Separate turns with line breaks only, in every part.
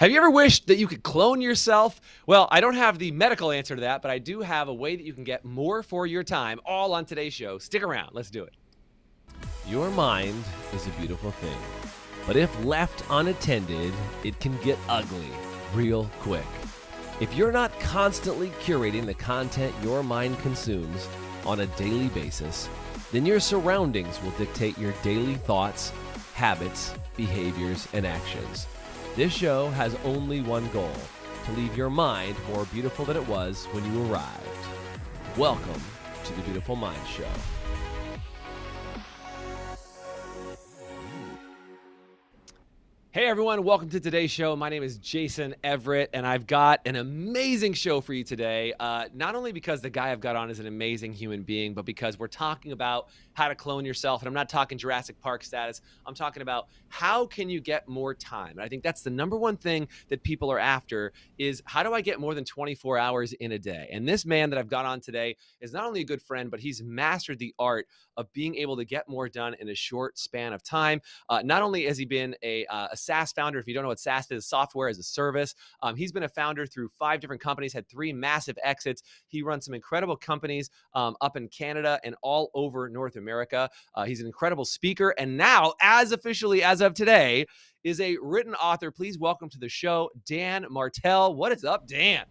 Have you ever wished that you could clone yourself? Well, I don't have the medical answer to that, but I do have a way that you can get more for your time, all on today's show. Stick around. Let's do it.
Your mind is a beautiful thing, but if left unattended, it can get ugly real quick. If you're not constantly curating the content your mind consumes on a daily basis, then your surroundings will dictate your daily thoughts, habits, behaviors, and actions. This show has only one goal: to leave your mind more beautiful than it was when you arrived. Welcome to the Beautiful Mind Show.
Hey everyone, welcome to today's show. My name is Jason Everett, and I've got an amazing show for you today. Not only because the guy I've got on is an amazing human being, but because we're talking about how to clone yourself. And I'm not talking Jurassic Park status. I'm talking about how can you get more time. And I think that's the number one thing that people are after is how do I get more than 24 hours in a day? And this man that I've got on today is not only a good friend, but he's mastered the art of being able to get more done in a short span of time. Not only has he been a SaaS founder, if you don't know what SaaS is, software as a service, he's been a founder through 5 different companies, had 3 massive exits. He runs some incredible companies up in Canada and all over North America. He's an incredible speaker, and now, as officially as of today, is a written author. Please welcome to the show, Dan Martell. What is up, Dan?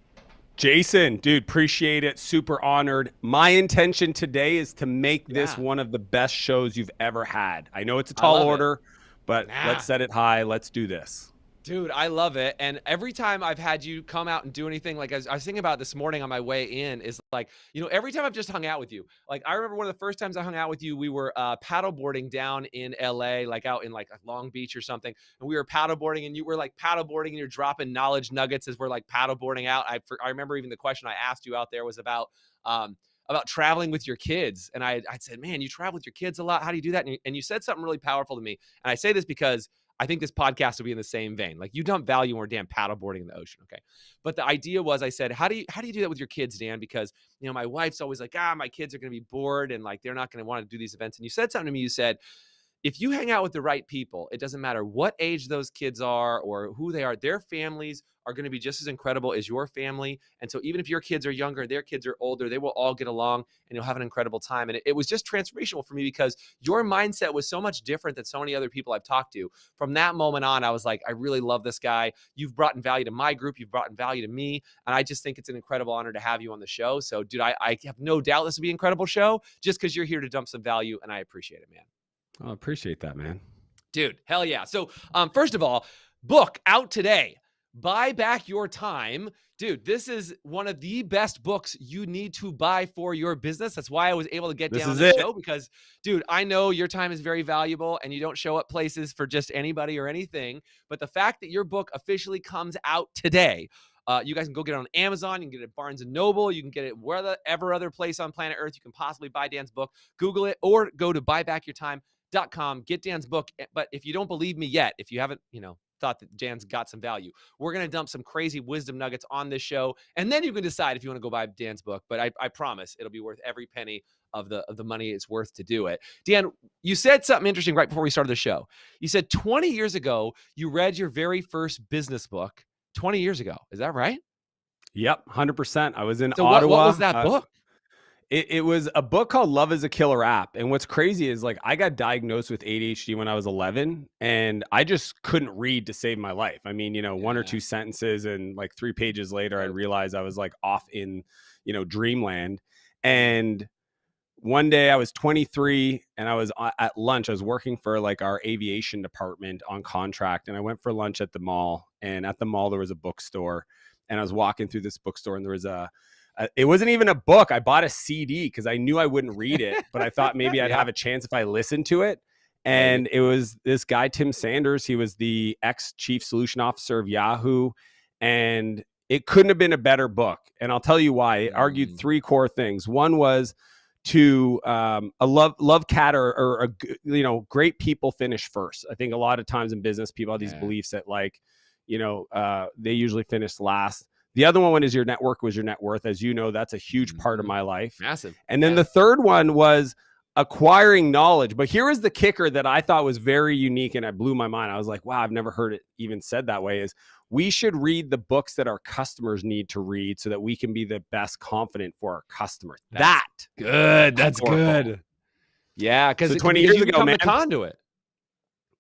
Jason, dude, appreciate it. Super honored. My intention today is to make this one of the best shows you've ever had. I know it's a tall order, but let's set it high. Let's do this.
Dude, I love it. And every time I've had you come out and do anything, like I was thinking about this morning on my way in, is like, you know, every time I've just hung out with you, like I remember one of the first times I hung out with you, we were paddleboarding down in LA, like out in like Long Beach or something. And we were paddleboarding and you were like paddleboarding and you're dropping knowledge nuggets as we're like paddleboarding out. I remember even the question I asked you out there was about traveling with your kids. And I said, man, you travel with your kids a lot. How do you do that? And you said something really powerful to me. And I say this because I think this podcast will be in the same vein. Like you dump value when we're damn paddleboarding in the ocean. Okay. But the idea was, I said, how do you do that with your kids, Dan? Because, you know, my wife's always like, my kids are going to be bored and like, they're not going to want to do these events. And you said something to me, you said, if you hang out with the right people, it doesn't matter what age those kids are or who they are, their families are going to be just as incredible as your family. And so even if your kids are younger, their kids are older, they will all get along and you'll have an incredible time. And it was just transformational for me because your mindset was so much different than so many other people I've talked to. From that moment on, I was like, I really love this guy. You've brought in value to my group. You've brought in value to me. And I just think it's an incredible honor to have you on the show. So dude, I have no doubt this will be an incredible show just because you're here to dump some value. And I appreciate it, man.
I appreciate that, man.
Dude, hell yeah. So first of all, book out today. Buy Back Your Time. Dude, this is one of the best books you need to buy for your business. That's why I was able to get down on the show because, dude, I know your time is very valuable and you don't show up places for just anybody or anything. But the fact that your book officially comes out today, you guys can go get it on Amazon. You can get it at Barnes & Noble. You can get it wherever other place on planet Earth you can possibly buy Dan's book. Google it or go to buybackyourtime.com. Get Dan's book. But if you don't believe me yet, if you haven't, thought that Dan's got some value, we're going to dump some crazy wisdom nuggets on this show. And then you can decide if you want to go buy Dan's book. But I promise it'll be worth every penny of the money it's worth to do it. Dan, you said something interesting right before we started the show. You said 20 years ago, you read your very first business book 20 years ago. Is that right?
Yep. 100%. I was in Ottawa.
What was that book?
It was a book called Love is a Killer App. And what's crazy is like I got diagnosed with ADHD when I was 11 and I just couldn't read to save my life. I mean, one or two sentences and like 3 pages later, I realized I was like off in, dreamland. And one day I was 23 and I was at lunch. I was working for like our aviation department on contract. And I went for lunch at the mall, and at the mall, there was a bookstore, and I was walking through this bookstore and there was it wasn't even a book. I bought a CD because I knew I wouldn't read it, but I thought maybe I'd have a chance if I listened to it. And it was this guy, Tim Sanders. He was the ex-chief solution officer of Yahoo. And it couldn't have been a better book. And I'll tell you why. It argued 3 core things. One was to a love cat or great people finish first. I think a lot of times in business, people have these beliefs that like, they usually finish last. The other one is your network was your net worth. As you know, that's a huge part of my life.
Massive.
And then the third one was acquiring knowledge. But here is the kicker that I thought was very unique and it blew my mind. I was like, wow, I've never heard it even said that way, is we should read the books that our customers need to read so that we can be the best confident for our customers. That's
good. That's
powerful.
good. Yeah, because
So 20 years
you
ago,
become
man.
the conduit.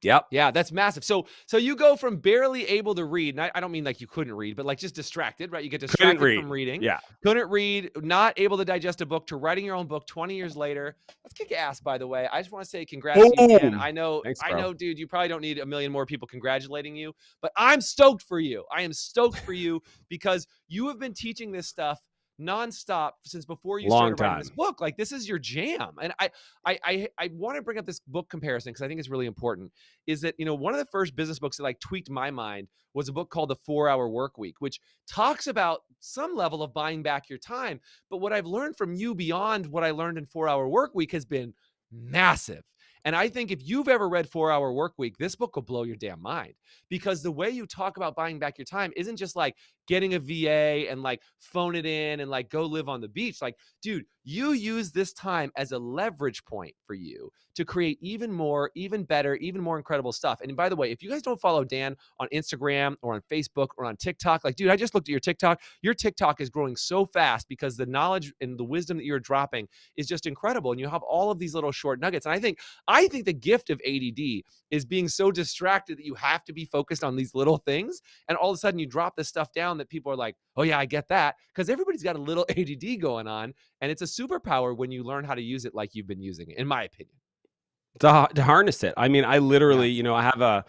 Yep.
Yeah, that's massive. So you go from barely able to read, and I don't mean like you couldn't read, but like just distracted, right? You get distracted from reading.
Yeah.
Couldn't read, not able to digest a book, to writing your own book 20 years later. That's kick ass, by the way. I just want to say congrats to you, Dan. I know,
Thanks,
dude, you probably don't need a million more people congratulating you, but I'm stoked for you. I am stoked for you because you have been teaching this stuff nonstop since before you started writing this book. Like, this is your jam. And I want to bring up this book comparison because I think it's really important. Is that, one of the first business books that like tweaked my mind was a book called The 4-Hour Workweek, which talks about some level of buying back your time. But what I've learned from you beyond what I learned in 4-Hour Workweek has been massive. And I think if you've ever read 4-Hour Workweek, this book will blow your damn mind, because the way you talk about buying back your time isn't just like getting a VA and like phone it in and like go live on the beach. Like, dude, you use this time as a leverage point for you to create even more, even better, even more incredible stuff. And by the way, if you guys don't follow Dan on Instagram or on Facebook or on TikTok, like, dude, I just looked at your TikTok. Your TikTok is growing so fast because the knowledge and the wisdom that you're dropping is just incredible. And you have all of these little short nuggets. And I think the gift of ADD is being so distracted that you have to be focused on these little things. And all of a sudden you drop this stuff down that people are like, oh yeah, I get that. Because everybody's got a little ADD going on. And it's a superpower when you learn how to use it like you've been using it, in my opinion.
To harness it. I mean, I literally, I have a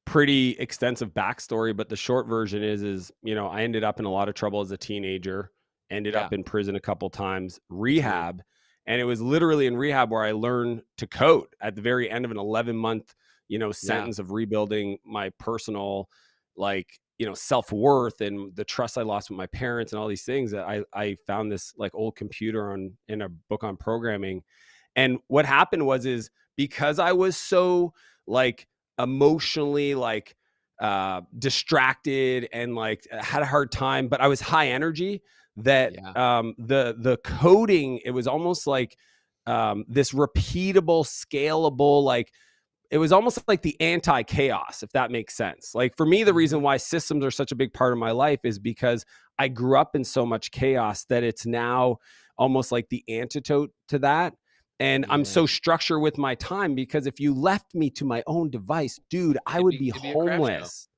pretty extensive backstory, but the short version is, I ended up in a lot of trouble as a teenager, ended up in prison a couple times, rehab. And it was literally in rehab where I learned to code at the very end of an 11-month, sentence of rebuilding my personal, self-worth and the trust I lost with my parents and all these things. That I found this like old computer in a book on programming. And what happened is because I was so like emotionally distracted and like had a hard time, but I was high energy, that the coding, it was almost like this repeatable, scalable, like it was almost like the anti-chaos, if that makes sense. Like for me, the reason why systems are such a big part of my life is because I grew up in so much chaos that it's now almost like the antidote to that. And I'm so structured with my time, because if you left me to my own device, dude, I would be homeless.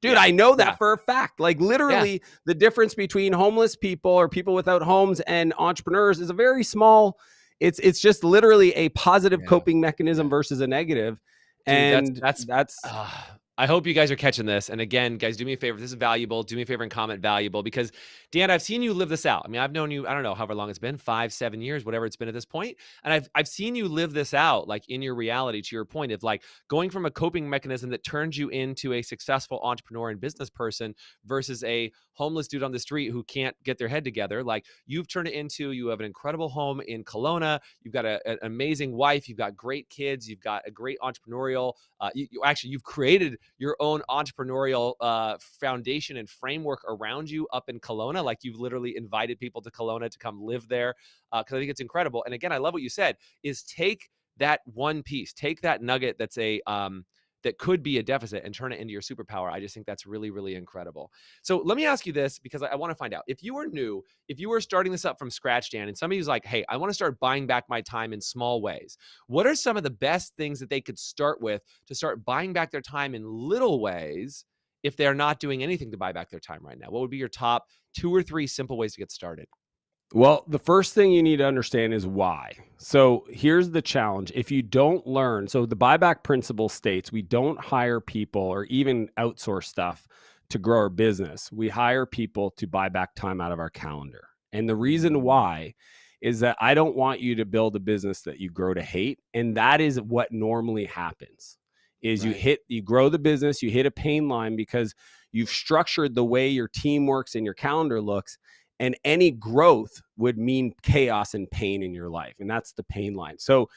Dude, I know that for a fact. Like literally the difference between homeless people or people without homes and entrepreneurs is a very small, it's just literally a positive coping mechanism versus a negative. Dude, and that's
I hope you guys are catching this. And again, guys, do me a favor. If this is valuable, do me a favor and comment valuable, because Dan, I've seen you live this out. I mean, I've known you, I don't know, however long it's been, 5-7 years, whatever it's been at this point. And I've seen you live this out, like in your reality, to your point of like going from a coping mechanism that turns you into a successful entrepreneur and business person versus a homeless dude on the street who can't get their head together. Like you've turned it into, you have an incredible home in Kelowna. You've got an amazing wife. You've got great kids. You've got a great entrepreneurial, you've created your own entrepreneurial foundation and framework around you up in Kelowna. Like you've literally invited people to Kelowna to come live there, because I think it's incredible. And again, I love what you said, is take that one piece, take that nugget that's that could be a deficit and turn it into your superpower. I just think that's really, really incredible. So let me ask you this, because I want to find out, if you were new, if you were starting this up from scratch, Dan, and somebody who's like, hey, I want to start buying back my time in small ways, what are some of the best things that they could start with to start buying back their time in little ways if they're not doing anything to buy back their time right now? What would be your top 2 or 3 simple ways to get started?
Well, the first thing you need to understand is why. So here's the challenge. If you don't learn, so the buyback principle states we don't hire people or even outsource stuff to grow our business. We hire people to buy back time out of our calendar. And the reason why is that I don't want you to build a business that you grow to hate. And that is what normally happens, is you grow the business, you hit a pain line because you've structured the way your team works and your calendar looks. And any growth would mean chaos and pain in your life. And that's the pain line. So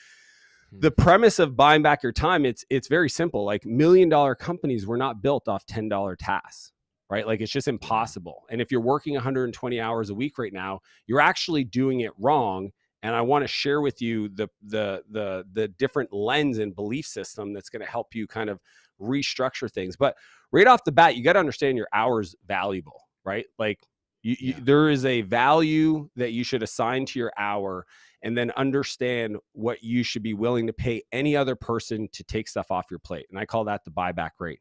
the premise of buying back your time, it's very simple. Like $1 million companies were not built off $10 tasks, right? Like it's just impossible. And if you're working 120 hours a week right now, you're actually doing it wrong. and I want to share with you the different lens and belief system that's going to help you kind of restructure things. But right off the bat, you got to understand your hour's valuable, right? Like there is a value that you should assign to your hour, and then understand what you should be willing to pay any other person to take stuff off your plate. And I call that the buyback rate.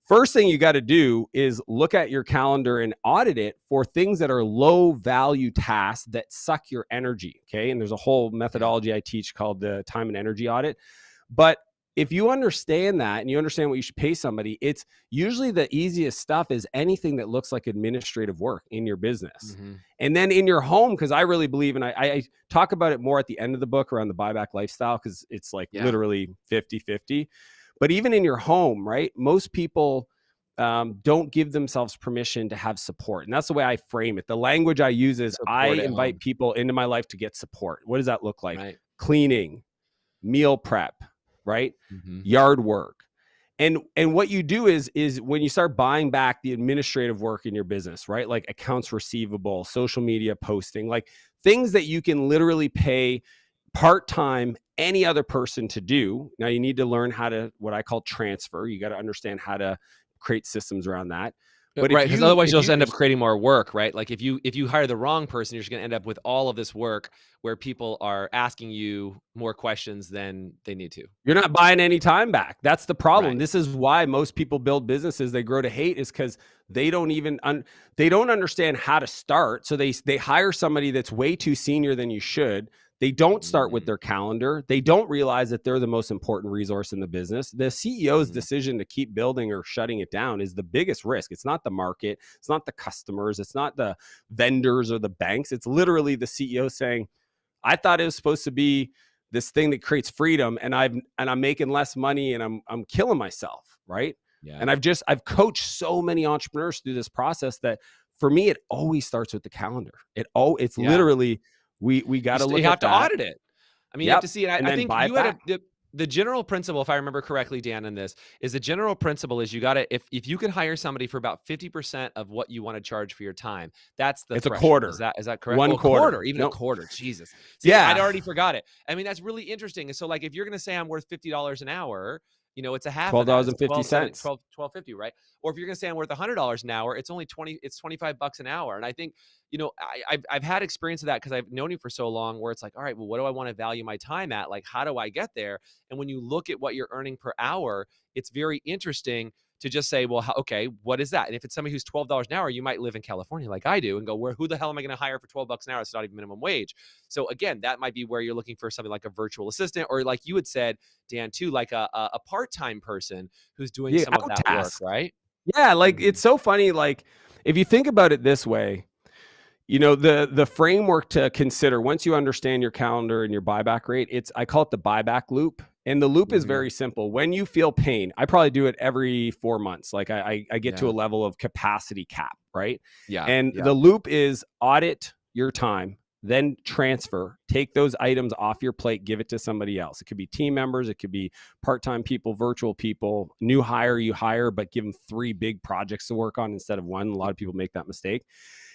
First thing you got to do is look at your calendar and audit it for things that are low value tasks that suck your energy. Okay. And there's a whole methodology I teach called the time and energy audit. But if you understand that and you understand what you should pay somebody, it's usually the easiest stuff is anything that looks like administrative work in your business. And then in your home, because I really believe, and I talk about it more at the end of the book around the buyback lifestyle, because it's like literally 50-50. But even in your home, right? Most people don't give themselves permission to have support. And that's the way I frame it. The language I use is I invite people into my life to get support. What does that look like? Right. Cleaning, meal prep, right? Yard work. And what you do is when you start buying back the administrative work in your business, right? Like accounts receivable, social media posting, like things that you can literally pay part-time any other person to do. Now you need to learn how to, what I call transfer. You got to understand how to create systems around that.
But right, because otherwise you'll just end up creating more work, right? Like if you hire the wrong person, you're just going to end up with all of this work where people are asking you more questions than they need to.
You're not buying any time back. That's the problem. Right. This is why most people build businesses they grow to hate, is because they don't even they don't understand how to start. So they hire somebody that's way too senior than you should. They don't start with their calendar. They don't realize that they're the most important resource in the business. The CEO's decision to keep building or shutting it down is the biggest risk. It's not the market. It's not the customers. It's not the vendors or the banks. It's literally the CEO saying, I thought it was supposed to be this thing that creates freedom, and I'm making less money, and I'm killing myself, right? Yeah. And I've coached so many entrepreneurs through this process that for me, it always starts with the calendar. It's literally, we got to look at that.
You have to audit it. I mean, you have to see it. I think you had the general principle, if I remember correctly, Dan, in this is the general principle is you got to, if you can hire somebody for about 50% of what you want to charge for your time, that's the threshold.
A quarter.
Is that correct?
One quarter.
Even a quarter. Jesus. See, I'd already forgot it. I mean, that's really interesting. And so like, if you're going to say I'm worth $50 an hour, you know, it's a half
$12.50.
$12.50, right? Or if you're going to say I'm worth $100 an hour, it's only it's $25 an hour. And I think, you know, I've had experience of that because I've known you for so long, where it's like, all right, well, what do I want to value my time at? Like, how do I get there? And when you look at what you're earning per hour, it's very interesting to just say, well, okay, what is that? And if it's somebody who's $12 an hour, you might live in California like I do and go, who the hell am I going to hire for $12 an hour? It's not even minimum wage. So again, that might be where you're looking for something like a virtual assistant, or like you had said, Dan, too, like a part-time person who's doing some of that work, right?
Yeah, like it's so funny. Like if you think about it this way, you know, the framework to consider once you understand your calendar and your buyback rate, I call it the buyback loop. And the loop is very simple. When you feel pain, I probably do it every 4 months. Like I get to a level of capacity cap, right?
Yeah.
And the loop is audit your time, then transfer, take those items off your plate, give it to somebody else. It could be team members. It could be part-time people, virtual people, new hire you hire, but give them 3 big projects to work on instead of 1. A lot of people make that mistake.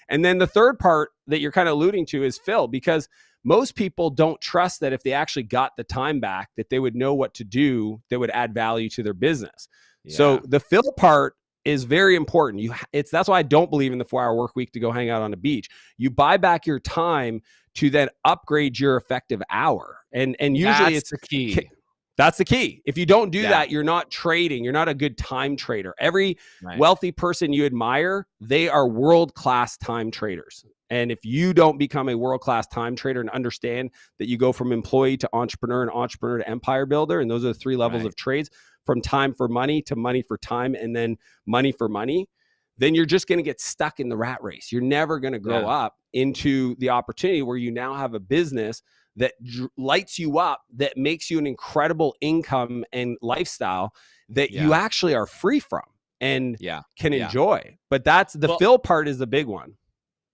And then the third part that you're kind of alluding to is fill, because most people don't trust that if they actually got the time back, that they would know what to do that would add value to their business. Yeah. So the fill part is very important. That's why I don't believe in the 4-hour work week to go hang out on a beach. You buy back your time to then upgrade your effective hour. And usually it's the key. That's the key. If you don't do that, you're not trading. You're not a good time trader. Every wealthy person you admire, they are world-class time traders. And if you don't become a world-class time trader and understand that you go from employee to entrepreneur and entrepreneur to empire builder, and those are the 3 levels of trades, from time for money to money for time, and then money for money, then you're just going to get stuck in the rat race. You're never going to grow up into the opportunity where you now have a business that lights you up, that makes you an incredible income and lifestyle that you actually are free from and can enjoy. But that's the fill part is the big one.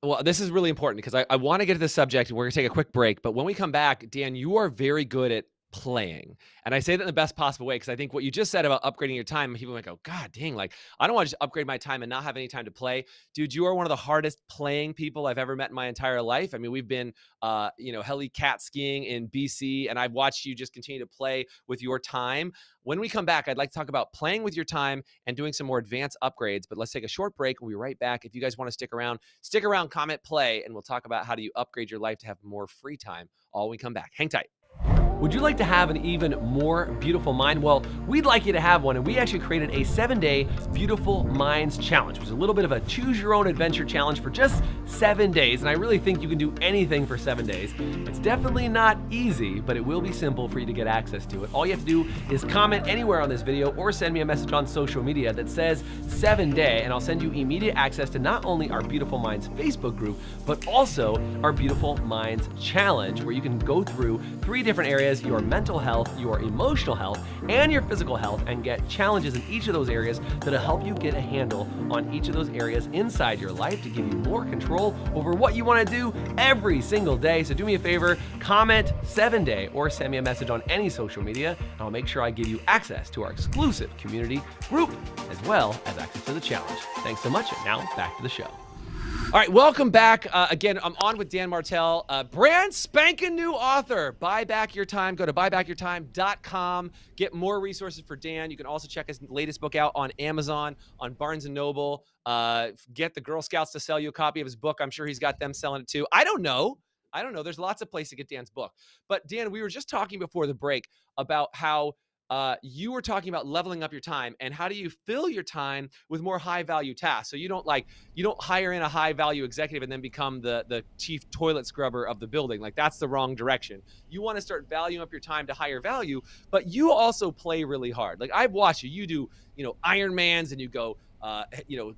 Well, this is really important because I want to get to this subject and we're going to take a quick break. But when we come back, Dan, you are very good at playing. And I say that in the best possible way, because I think what you just said about upgrading your time, people might go, God dang, like, I don't want to just upgrade my time and not have any time to play. Dude, you are one of the hardest playing people I've ever met in my entire life. I mean, we've been, heli cat skiing in BC, and I've watched you just continue to play with your time. When we come back, I'd like to talk about playing with your time and doing some more advanced upgrades. But let's take a short break. We'll be right back. If you guys want to stick around, comment, play, and we'll talk about how do you upgrade your life to have more free time all when we come back. Hang tight.
Would you like to have an even more beautiful mind? Well, we'd like you to have one, and we actually created a 7-day Beautiful Minds Challenge, which is a little bit of a choose your own adventure challenge for just 7 days, and I really think you can do anything for 7 days. It's definitely not easy, but it will be simple for you to get access to it. All you have to do is comment anywhere on this video or send me a message on social media that says 7-day, and I'll send you immediate access to not only our Beautiful Minds Facebook group, but also our Beautiful Minds Challenge, where you can go through 3 different areas: your mental health, your emotional health, and your physical health, and get challenges in each of those areas that'll help you get a handle on each of those areas inside your life to give you more control over what you want to do every single day. So do me a favor, comment 7-day or send me a message on any social media, and I'll make sure I give you access to our exclusive community group as well as access to the challenge. Thanks so much, and now back to the show.
All right, welcome back. Again, I'm on with Dan Martell, brand spanking new author, Buy Back Your Time. Go to buybackyourtime.com. Get more resources for Dan. You can also check his latest book out on Amazon, on Barnes & Noble. Get the Girl Scouts to sell you a copy of his book. I'm sure he's got them selling it too. I don't know. There's lots of places to get Dan's book. But Dan, we were just talking before the break about how you were talking about leveling up your time, and how do you fill your time with more high value tasks? So you don't hire in a high value executive and then become the chief toilet scrubber of the building. Like, that's the wrong direction. You want to start valuing up your time to higher value, but you also play really hard. Like, I've watched you do, Ironmans, and you go,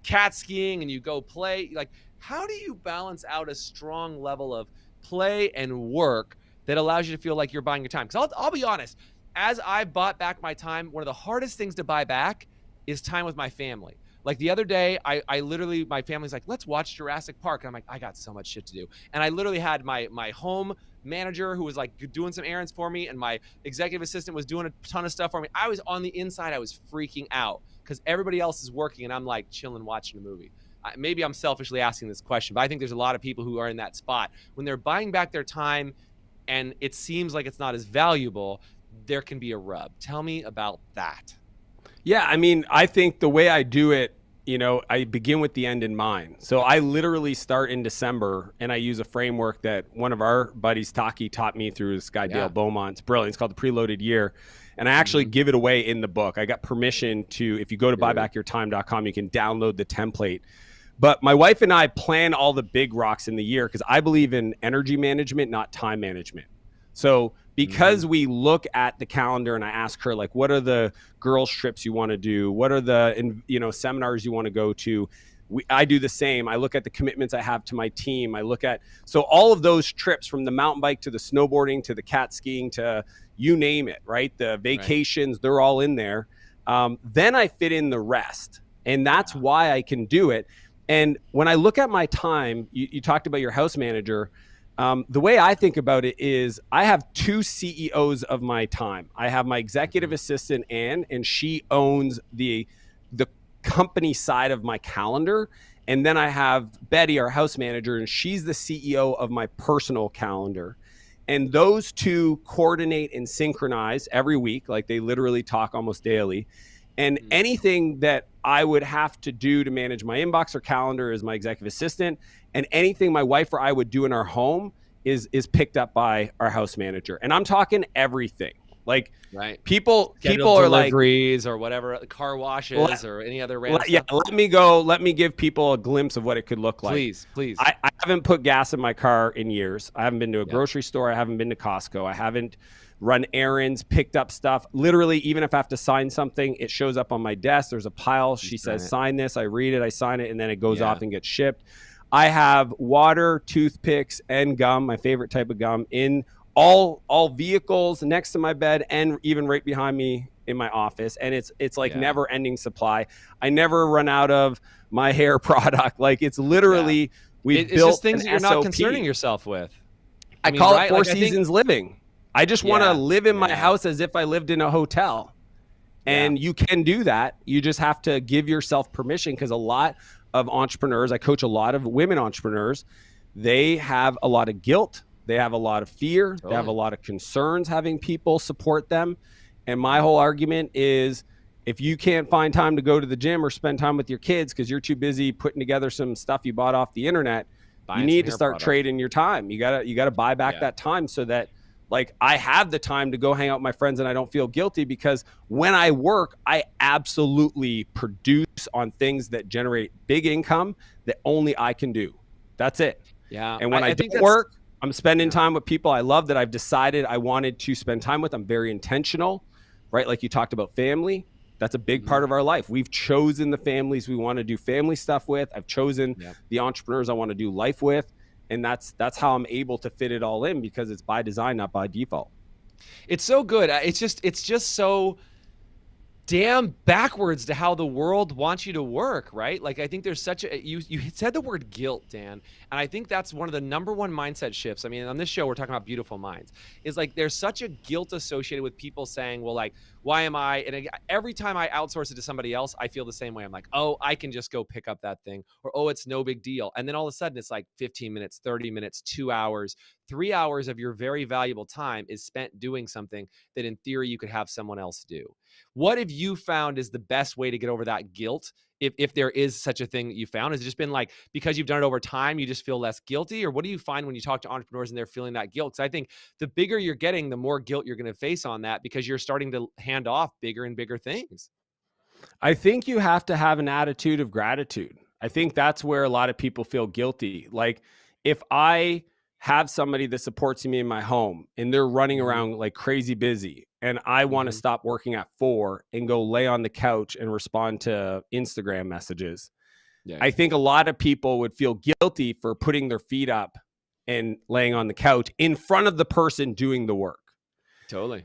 cat skiing, and you go play. Like, how do you balance out a strong level of play and work that allows you to feel like you're buying your time? Because I'll be honest, as I bought back my time, one of the hardest things to buy back is time with my family. Like, the other day, I literally, my family's like, let's watch Jurassic Park. And I'm like, I got so much shit to do. And I literally had my home manager who was like doing some errands for me, and my executive assistant was doing a ton of stuff for me. I was on the inside, I was freaking out because everybody else is working, and I'm like chilling, watching a movie. Maybe I'm selfishly asking this question, but I think there's a lot of people who are in that spot when they're buying back their time and it seems like it's not as valuable. There can be a rub. Tell me about that.
Yeah, I mean, I think the way I do it, I begin with the end in mind. So I literally start in December, and I use a framework that one of our buddies, Taki, taught me through this guy, Dale Beaumont. It's brilliant. It's called the Preloaded Year. And I actually give it away in the book. I got permission to, if you go to buybackyourtime.com, you can download the template. But my wife and I plan all the big rocks in the year because I believe in energy management, not time management. So because we look at the calendar, and I ask her, like, what are the girls' trips you want to do? What are the, seminars you want to go to? I do the same. I look at the commitments I have to my team. So all of those trips, from the mountain bike to the snowboarding to the cat skiing to you name it, right? The vacations, they're all in there. Then I fit in the rest. And that's why I can do it. And when I look at my time, you talked about your house manager. The way I think about it is I have 2 CEOs of my time. I have my executive assistant, Ann, and she owns the company side of my calendar. And then I have Betty, our house manager, and she's the CEO of my personal calendar. And those 2 coordinate and synchronize every week. Like, they literally talk almost daily. And anything that I would have to do to manage my inbox or calendar is my executive assistant. And anything my wife or I would do in our home is picked up by our house manager. And I'm talking everything. Like, people are like
deliveries or whatever, car washes or any other random stuff.
Let me give people a glimpse of what it could look like.
Please.
I haven't put gas in my car in years. I haven't been to a grocery store. I haven't been to Costco. I haven't run errands, picked up stuff. Literally, even if I have to sign something, it shows up on my desk. There's a pile. She says, sign this. I read it. I sign it. And then it goes off and gets shipped. I have water, toothpicks, and gum, my favorite type of gum, in all vehicles next to my bed and even right behind me in my office. And it's like never ending supply. I never run out of my hair product. Like, it's literally,
it's
built
just things that you're not concerning yourself with.
I call it 4 seasons living. I just want to live in my
Yeah.
house as if I lived in a hotel. And you can do that. You just have to give yourself permission, because a lot of entrepreneurs, I coach a lot of women entrepreneurs, they have a lot of guilt. They have a lot of fear. They have a lot of concerns having people support them. And my whole argument is, if you can't find time to go to the gym or spend time with your kids because you're too busy putting together some stuff you bought off the internet, you need to start trading your time. You gotta buy back that time, so that, like, I have the time to go hang out with my friends and I don't feel guilty, because when I work, I absolutely produce on things that generate big income that only I can do. That's it.
Yeah.
And when I don't work, I'm spending time with people I love that I've decided I wanted to spend time with. I'm very intentional, right? Like you talked about family. That's a big part of our life. We've chosen the families we want to do family stuff with. I've chosen the entrepreneurs I want to do life with. And that's how I'm able to fit it all in, because it's by design, not by default.
It's so good. It's just so damn backwards to how the world wants you to work, right? Like, I think there's such a, you said the word guilt, Dan, and I think that's one of the number one mindset shifts. I mean, on this show, we're talking about beautiful minds, is like, there's such a guilt associated with people saying, well, like, why am I, and every time I outsource it to somebody else, I feel the same way. I'm like, oh, I can just go pick up that thing, or, oh, it's no big deal. And then all of a sudden it's like 15 minutes, 30 minutes, 2 hours, 3 hours of your very valuable time is spent doing something that in theory you could have someone else do. What have you found is the best way to get over that guilt? If there is such a thing that you found, has it just been like, because you've done it over time, you just feel less guilty? Or what do you find when you talk to entrepreneurs and they're feeling that guilt? Because I think the bigger you're getting, the more guilt you're going to face on that, because you're starting to hand off bigger and bigger things.
I think you have to have an attitude of gratitude. I think that's where a lot of people feel guilty. Like, if I have somebody that supports me in my home and they're running around like crazy busy, and I want to stop working at 4 and go lay on the couch and respond to Instagram messages, I think a lot of people would feel guilty for putting their feet up and laying on the couch in front of the person doing the work.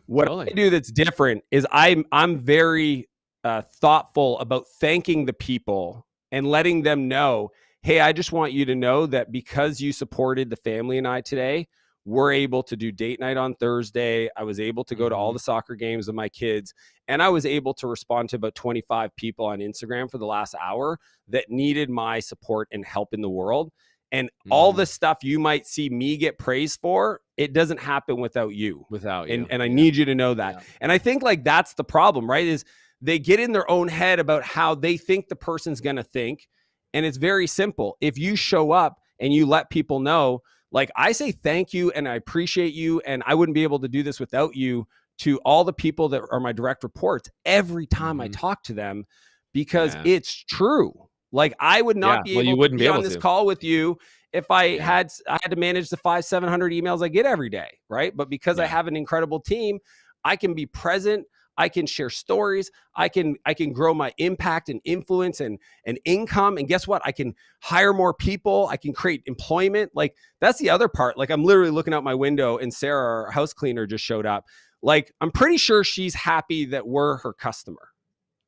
What I do that's different is I'm very thoughtful about thanking the people and letting them know, hey, I just want you to know that because you supported the family and I today, we're able to do date night on Thursday. I was able to go to all the soccer games with my kids, and I was able to respond to about 25 people on Instagram for the last hour that needed my support and help in the world. And all the stuff you might see me get praised for, it doesn't happen without you. And I need you to know that. And I think, like, that's the problem, right? Is they get in their own head about how they think the person's going to think. And it's very simple. If you show up and you let people know, like, I say thank you and I appreciate you, and I wouldn't be able to do this without you, to all the people that are my direct reports every time I talk to them, because it's true. Like, I would not be able to be on this call with you if I had to manage the 500-700 emails I get every day, right? But because I have an incredible team, I can be present. I can share stories. I can grow my impact and influence and income. And guess what? I can hire more people. I can create employment. Like, that's the other part. Like, I'm literally looking out my window and Sarah, our house cleaner, just showed up. Like, I'm pretty sure she's happy that we're her customer.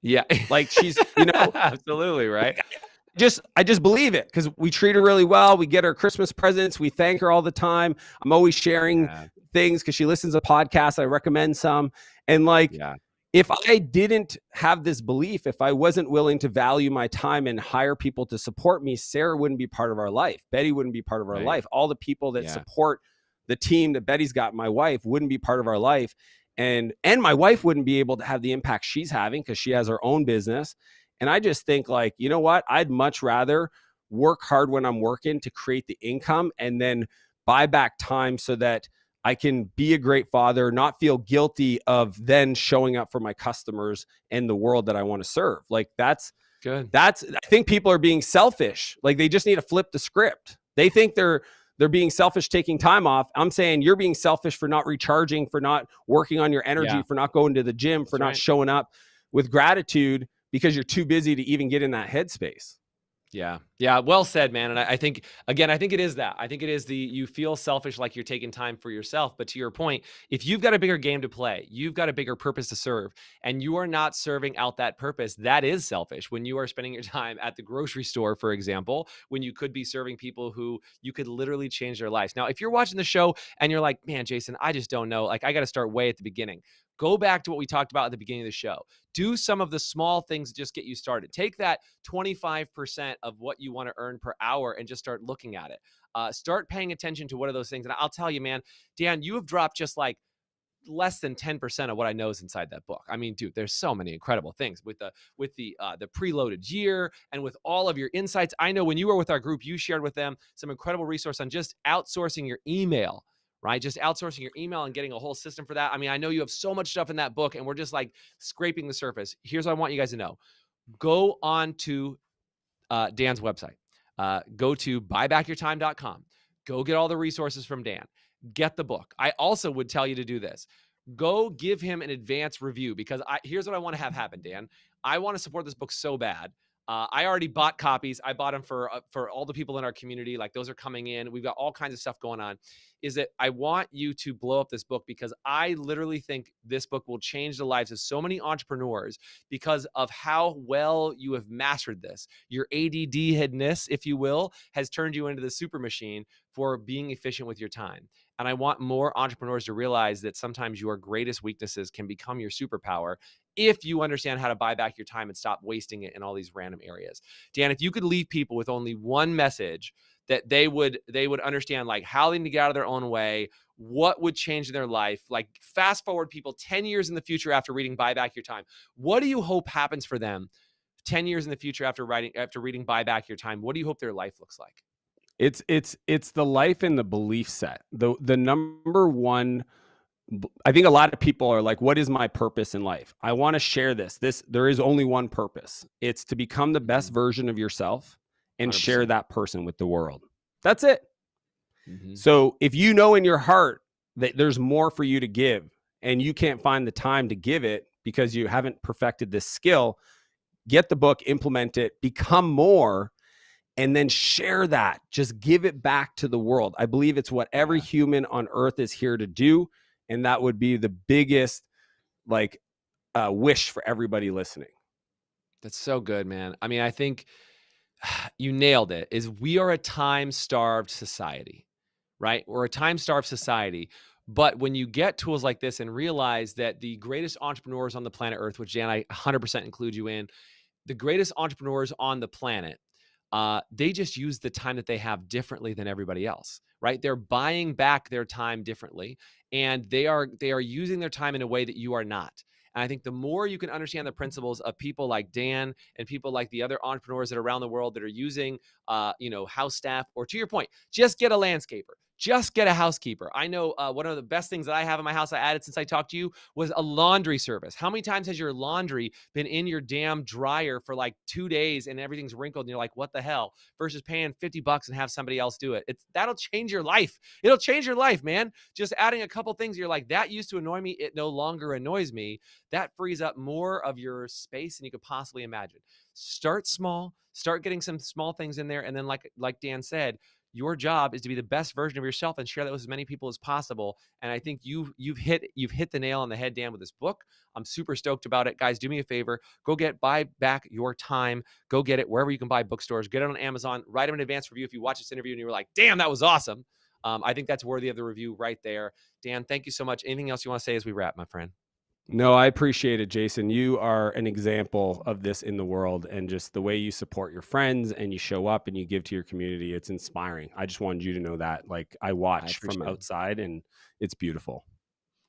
Yeah.
Like, she's, you know,
absolutely right.
I just believe it, because we treat her really well. We get her Christmas presents. We thank her all the time. I'm always sharing things because she listens to podcasts. I recommend some. And like, if I didn't have this belief, if I wasn't willing to value my time and hire people to support me, Sarah wouldn't be part of our life. Betty wouldn't be part of our life. All the people that support the team that Betty's got, my wife, wouldn't be part of our life. And my wife wouldn't be able to have the impact she's having because she has her own business. And I just think, like, you know what? I'd much rather work hard when I'm working to create the income and then buy back time so that I can be a great father, not feel guilty of then showing up for my customers and the world that I want to serve. Like, that's good. I think people are being selfish. Like, they just need to flip the script. They think they're being selfish taking time off. I'm saying you're being selfish for not recharging, for not working on your energy, for not going to the gym, for not showing up with gratitude, because you're too busy to even get in that headspace.
Yeah. Yeah, well said, man. And I think, again, I think it is that. I think it is you feel selfish like you're taking time for yourself. But to your point, if you've got a bigger game to play, you've got a bigger purpose to serve, and you are not serving out that purpose, that is selfish. When you are spending your time at the grocery store, for example, when you could be serving people who you could literally change their lives. Now, if you're watching the show and you're like, man, Jason, I just don't know. Like, I got to start way at the beginning. Go back to what we talked about at the beginning of the show. Do some of the small things that just get you started. Take that 25% of what you want to earn per hour and just start looking at it. Start paying attention to what are those things. And I'll tell you, man, Dan, you have dropped just like less than 10% of what I know is inside that book. I mean, dude, there's so many incredible things with the preloaded year and with all of your insights. I know when you were with our group, you shared with them some incredible resource on just outsourcing your email, right? Just outsourcing your email and getting a whole system for that. I mean, I know you have so much stuff in that book and we're just like scraping the surface. Here's what I want you guys to know. Go on to Dan's website. Go to buybackyourtime.com. Go get all the resources from Dan. Get the book. I also would tell you to do this. Go give him an advanced review because here's what I want to have happen, Dan. I want to support this book so bad. I already bought copies. I bought them for all the people in our community. Like those are coming in. We've got all kinds of stuff going on. Is that I want you to blow up this book because I literally think this book will change the lives of so many entrepreneurs because of how well you have mastered this. Your ADD headness, if you will, has turned you into the super machine for being efficient with your time. And I want more entrepreneurs to realize that sometimes your greatest weaknesses can become your superpower if you understand how to buy back your time and stop wasting it in all these random areas. Dan, if you could leave people with only one message that they would understand, like how they need to get out of their own way, what would change in their life, like fast forward people 10 years in the future after reading Buy Back Your Time, what do you hope happens for them 10 years in the future after reading Buy Back Your Time? What do you hope their life looks like?
It's the life and the belief set. The number one, I think a lot of people are like, what is my purpose in life? I want to share this. There is only one purpose. It's to become the best version of yourself and
100%.
share that person with the world. That's it.
Mm-hmm.
So if you know in your heart that there's more for you to give and you can't find the time to give it because you haven't perfected this skill, get the book, implement it, become more, and then share that. Just give it back to the world. I believe it's what every human on earth is here to do. And that would be the biggest wish for everybody listening.
That's so good, man. I mean, I think you nailed it. We are a time-starved society, right? We're a time-starved society. But when you get tools like this and realize that the greatest entrepreneurs on the planet Earth, which Dan, I 100% include you in, the greatest entrepreneurs on the planet, they just use the time that they have differently than everybody else, right? They're buying back their time differently, and they are using their time in a way that you are not. And I think the more you can understand the principles of people like Dan and people like the other entrepreneurs that are around the world that are using, house staff, or to your point, just get a landscaper. Just get a housekeeper. I know one of the best things that I have in my house I added since I talked to you was a laundry service. How many times has your laundry been in your damn dryer for like 2 days and everything's wrinkled and you're like, what the hell? Versus paying $50 and have somebody else do it. That'll change your life. It'll change your life, man. Just adding a couple things, you're like, that used to annoy me. It no longer annoys me. That frees up more of your space than you could possibly imagine. Start small. Start getting some small things in there. And then like Dan said, your job is to be the best version of yourself and share that with as many people as possible. And I think you've hit the nail on the head, Dan, with this book. I'm super stoked about it. Guys, do me a favor. Go Buy Back Your Time. Go get it wherever you can buy bookstores. Get it on Amazon. Write them an advanced review if you watch this interview and you were like, damn, that was awesome. I think that's worthy of the review right there. Dan, thank you so much. Anything else you want to say as we wrap, my friend?
No, I appreciate it, Jason. You are an example of this in the world, and just the way you support your friends and you show up and you give to your community, it's inspiring. I just wanted you to know that. Like, I watch from outside and it's beautiful.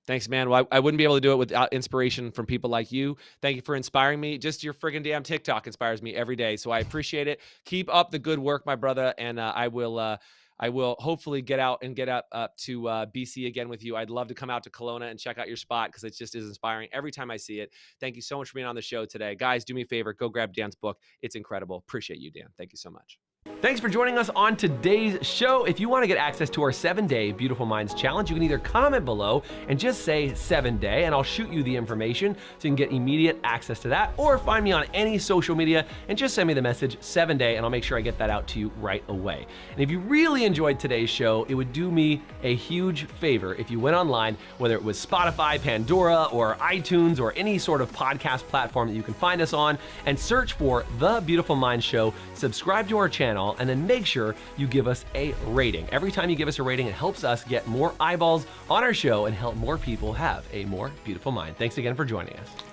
Thanks, man. Well, I wouldn't be able to do it without inspiration from people like you. Thank you for inspiring me. Just your friggin' damn TikTok inspires me every day. So I appreciate it. Keep up the good work, my brother. And I will hopefully get out and get up to BC again with you. I'd love to come out to Kelowna and check out your spot because it just is inspiring every time I see it. Thank you so much for being on the show today. Guys, do me a favor. Go grab Dan's book. It's incredible. Appreciate you, Dan. Thank you so much.
Thanks for joining us on today's show. If you want to get access to our 7-day Beautiful Minds Challenge, you can either comment below and just say 7-day, and I'll shoot you the information so you can get immediate access to that, or find me on any social media and just send me the message 7-day, and I'll make sure I get that out to you right away. And if you really enjoyed today's show, it would do me a huge favor if you went online, whether it was Spotify, Pandora, or iTunes, or any sort of podcast platform that you can find us on, and search for The Beautiful Mind Show, subscribe to our channel, and then make sure you give us a rating. Every time you give us a rating, it helps us get more eyeballs on our show and help more people have a more beautiful mind. Thanks again for joining us.